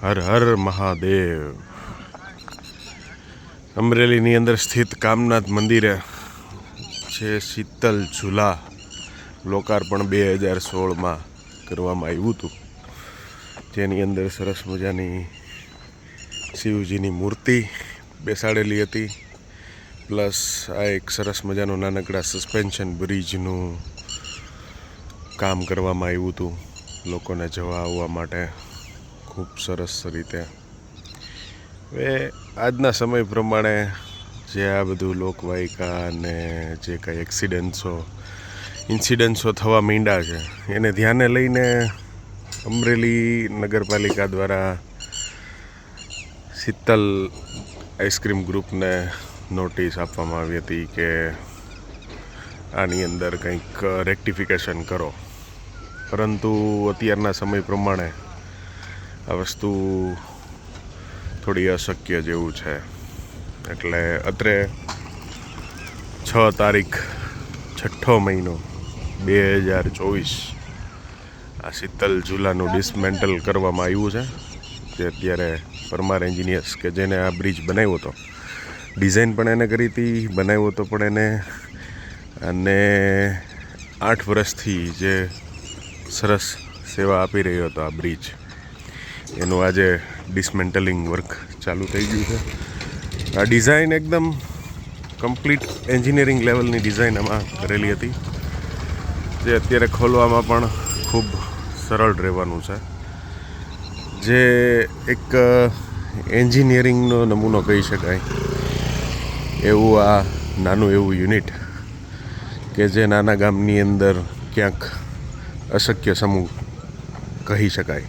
હર હર મહાદેવ. અમરેલીની અંદર સ્થિત કામનાથ મંદિરે છે શીતલ ઝૂલા લોકાર્પણ 2016માં કરવામાં આવ્યું હતું, જેની અંદર સરસ મજાની શિવજીની મૂર્તિ બેસાડેલી હતી, પ્લસ આ એક સરસ મજાનું નાનકડા સસ્પેન્શન બ્રિજનું કામ કરવામાં આવ્યું હતું લોકોને જવા આવવા માટે ખૂબ સરસ રીતે. હવે આજના સમય પ્રમાણે જે આ બધું લોકવાયકા અને જે કાંઈ ઇન્સિડન્ટ્સો થવા માંડ્યા છે એને ધ્યાને લઈને અમરેલી નગરપાલિકા દ્વારા શીતલ આઈસ્ક્રીમ ગ્રુપને નોટિસ આપવામાં આવી હતી કે આની અંદર કંઈક રેક્ટિફિકેશન કરો, પરંતુ અત્યારના સમય પ્રમાણે આ વસ્તુ થોડી અશક્ય જેવું છે. એટલે અત્રે 6 તારીખ 6ઠ્ઠો મહિનો 2024 આ શીતલ ઝૂલાનું ડિસમેન્ટલ કરવામાં આવ્યું છે. જે અત્યારે પરમાર એન્જિનિયર્સ કે જેને આ બ્રિજ બનાવ્યો હતો, ડિઝાઇન પણ એને કરી હતી, બનાવ્યો હતો પણ એને, અને 8 વર્ષથી જે સરસ સેવા આપી રહ્યો હતો આ બ્રિજ, એનું આજે ડિસમેન્ટલિંગ વર્ક ચાલુ થઈ ગયું છે. આ ડિઝાઇન એકદમ કમ્પ્લીટ એન્જિનિયરિંગ લેવલની ડિઝાઇન આમાં કરેલી હતી, જે અત્યારે ખોલવામાં પણ ખૂબ સરળ રહેવાનું છે. જે એક એન્જિનિયરિંગનો નમૂનો કહી શકાય એવું આ નાનું એવું યુનિટ કે જે નાના ગામની અંદર ક્યાંક અશક્ય સમૂહ કહી શકાય.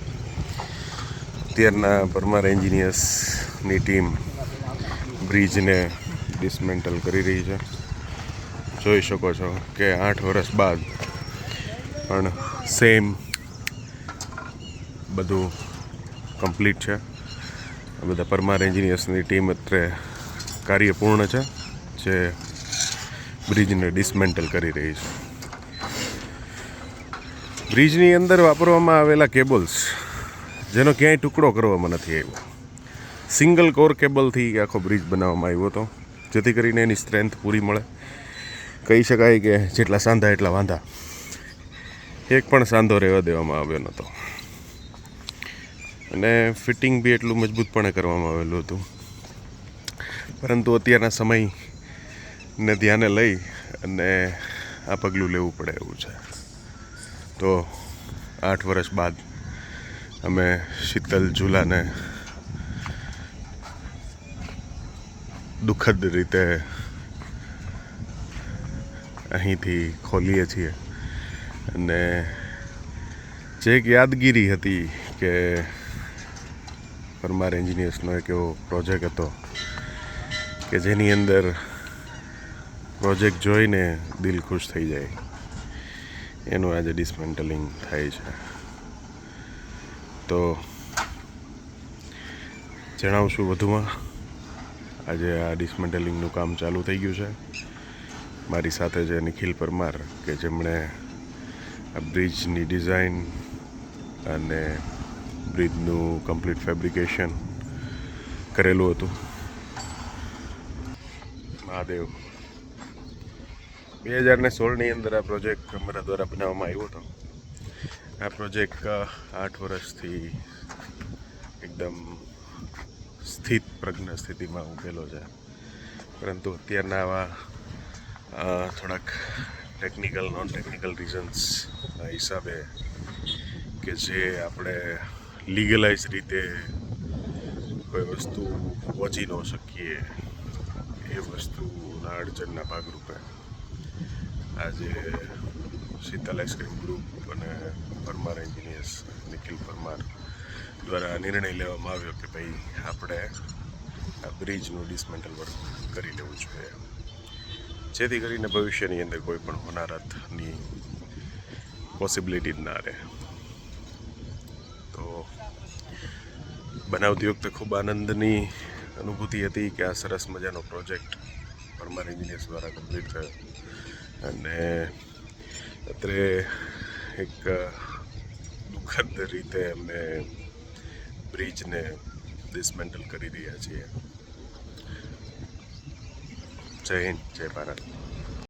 અત્યારના પરમાર એન્જિનિયર્સની ટીમ બ્રિજને ડિસમેન્ટલ કરી રહી છે. જોઈ શકો છો કે 8 વર્ષ બાદ પણ સેમ બધું કમ્પ્લીટ છે. આ બધા પરમાર એન્જિનિયર્સની ટીમ અત્યારે કાર્યપૂર્ણ છે, જે બ્રિજને ડિસમેન્ટલ કરી રહી છે. બ્રિજની અંદર વાપરવામાં આવેલા કેબલ્સ જેનો ક્યાંય ટુકડો કરવામાં નથી આવ્યો, સિંગલ કોર કેબલથી આખો બ્રિજ બનાવવામાં આવ્યો હતો, જેથી કરીને એની સ્ટ્રેન્થ પૂરી મળે. કહી શકાય કે જેટલા સાંધા એટલા વાંધા, એક પણ સાંધો રહેવા દેવામાં આવ્યો નહોતો, અને ફિટિંગ બી એટલું મજબૂતપણે કરવામાં આવેલું હતું. પરંતુ અત્યારના સમયને ધ્યાને લઈ અને આ પગલું લેવું પડે એવું છે. તો 8 વર્ષ બાદ અમે શીતલ ઝૂલાને દુઃખદ રીતે અહીંથી ખોલીએ છીએ, અને જે એક યાદગીરી હતી કે પરમાર એન્જિનિયર્સનો એક એવો પ્રોજેક્ટ હતો કે જેની અંદર પ્રોજેક્ટ જોઈને દિલ ખુશ થઈ જાય, એનું આજે ડિસમેન્ટલિંગ થાય છે. તો જણાવશું વધુમાં. આજે આ ડિસમેન્ટલિંગનું કામ ચાલુ થઈ ગયું છે. મારી સાથે છે નિખિલ પરમાર, કે જેમણે આ બ્રિજની ડિઝાઇન અને બ્રિજનું કમ્પ્લીટ ફેબ્રિકેશન કરેલું હતું. મહાદેવ. 2016ની અંદર આ પ્રોજેક્ટ અમારા દ્વારા બનાવવામાં આવ્યો હતો. આ પ્રોજેક્ટ 8 વર્ષથી એકદમ સ્થિત પ્રજ્ઞ સ્થિતિમાં ઊભેલો છે, પરંતુ અત્યારના આવા થોડાક નોન ટેકનિકલ રીઝન્સના હિસાબે કે જે આપણે લીગલાઇઝ રીતે કોઈ વસ્તુ પહોંચી ન શકીએ, એ વસ્તુના અડચણના ભાગરૂપે આજે શીતલ આઈસ્ક્રીમ ગ્રુપ અને પરમાર એન્જિનિયર્સ નિખિલ પરમાર દ્વારા નિર્ણય લેવામાં આવ્યો કે ભાઈ આપણે આ બ્રિજનું ડિસમેન્ટલ વર્ક કરી લેવું જોઈએ, જેથી કરીને ભવિષ્યની અંદર કોઈ પણ હોનારતની પોસિબિલિટી જ ના રહે. તો બનાવતી વખતે ખૂબ આનંદની અનુભૂતિ હતી કે આ સરસ મજાનો પ્રોજેક્ટ પરમાર એન્જિનિયર્સ દ્વારા કમ્પ્લીટ થયો, અને અત્રે એક દુઃખદ રીતે અમે બ્રિજને ડિસમેન્ટલ કરી રહ્યા છીએ. જય હિન્દ, જય ભારત.